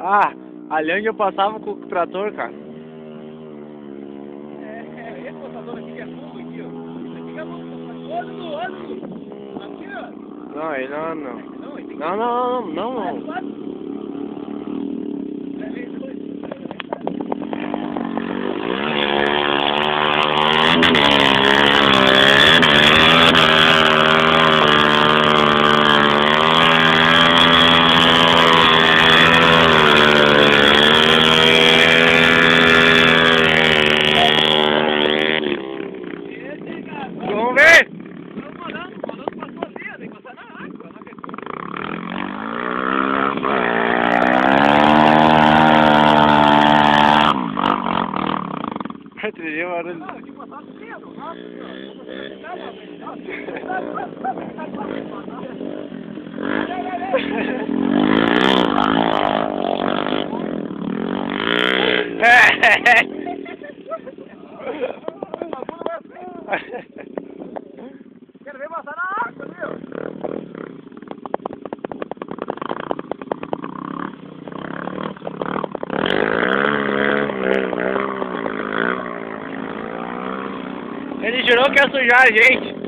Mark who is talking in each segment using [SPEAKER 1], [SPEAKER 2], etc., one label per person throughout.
[SPEAKER 1] Ah, ali onde eu passava com o trator, cara.
[SPEAKER 2] Esse botador aqui que é fundo aqui, ó. Esse aqui que é fundo. Olha, aqui, ó.
[SPEAKER 1] Não, ele não. Não. Vamos ver!
[SPEAKER 2] Mandando passou ali, tem que passar na água, não
[SPEAKER 1] A trilha é barulho.
[SPEAKER 2] tinha que passar cedo, rápido, quero ver passar na água, meu.
[SPEAKER 1] Ele jurou que ia sujar a gente.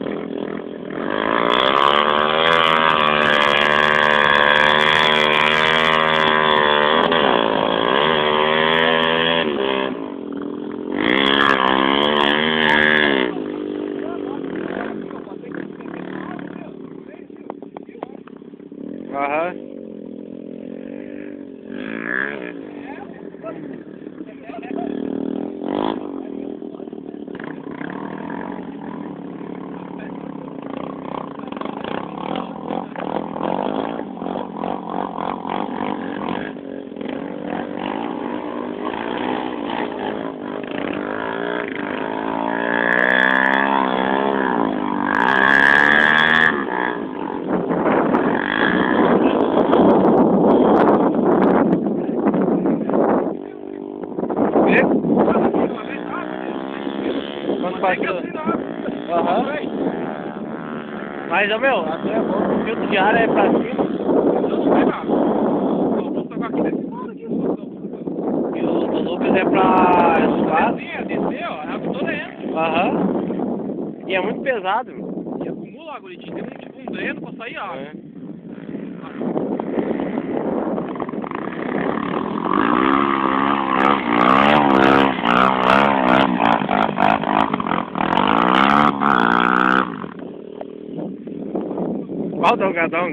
[SPEAKER 1] Aham. Quando passou. Aham. Mas, ô meu, a tua é boa, o filtro de ar é pra cima. E o do Lucas é pra escoar.
[SPEAKER 2] Descer, ó, a água toda entra.
[SPEAKER 1] Aham. E é muito pesado, meu.
[SPEAKER 2] E acumula água, ele tem tipo um dreno pra sair água.
[SPEAKER 1] É. Qual dolgadão?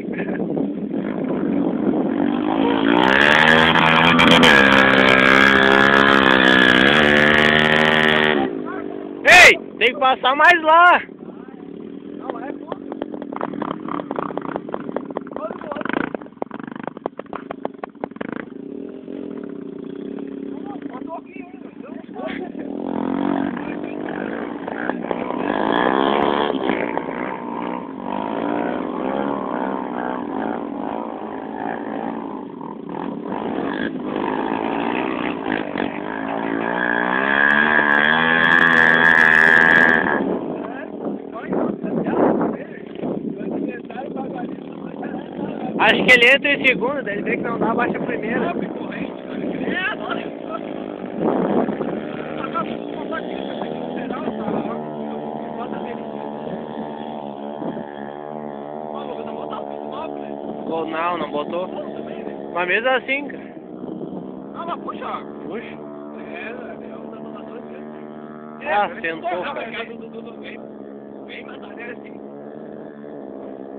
[SPEAKER 1] Ei, tem que passar mais lá.
[SPEAKER 2] Não, é fundo. Passou aqui ainda.
[SPEAKER 1] Acho que ele entra em segundo, daí ele vê que não dá, baixa a primeira. Ou não botou. Mas mesmo assim, cara.
[SPEAKER 2] Não, mas puxa.
[SPEAKER 1] Puxa.
[SPEAKER 2] É,
[SPEAKER 1] Ah, sentou, cara.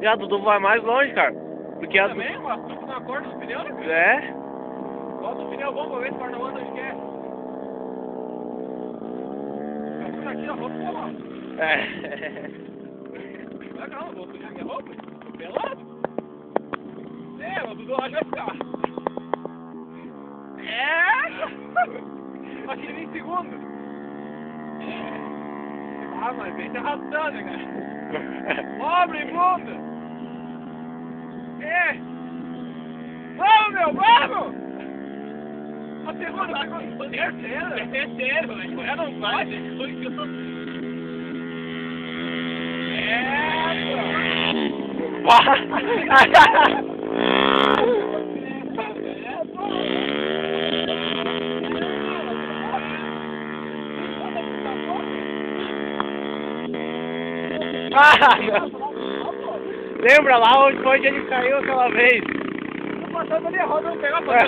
[SPEAKER 1] E a Dudu vai mais longe, cara. Porque a Dudu...
[SPEAKER 2] Também, mas tu na corda dos pneus, né?
[SPEAKER 1] É?
[SPEAKER 2] Bota o pneu bom pra ver se o corda anda onde quer. Eu fui aqui, ó, vou pro lá.
[SPEAKER 1] É.
[SPEAKER 2] Não, vou sujar minha roupa. Tô pelado. É, o Dudu lá vai ficar. É! Acho que ele vem em segundo. Ah, mas vem se arrastando, cara. Pobre bunda! É! Vamos, meu, vamos! A segunda. Terceiro, mas já não pode. É!
[SPEAKER 1] Ah, lembra lá onde foi que ele caiu aquela vez?
[SPEAKER 2] Tô passando ali a roda, não pegar pra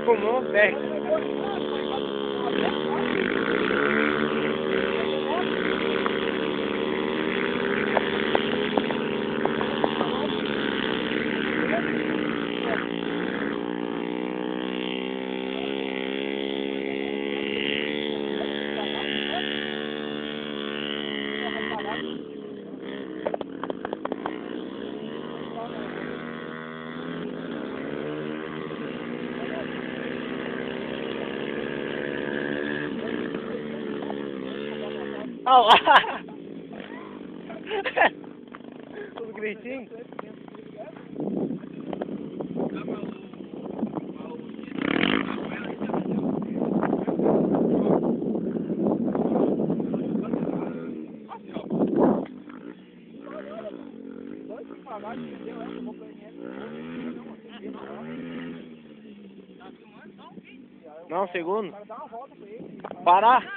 [SPEAKER 1] Fumou um pé. Olha lá! Tudo gritinho. Não, segundo. Parar.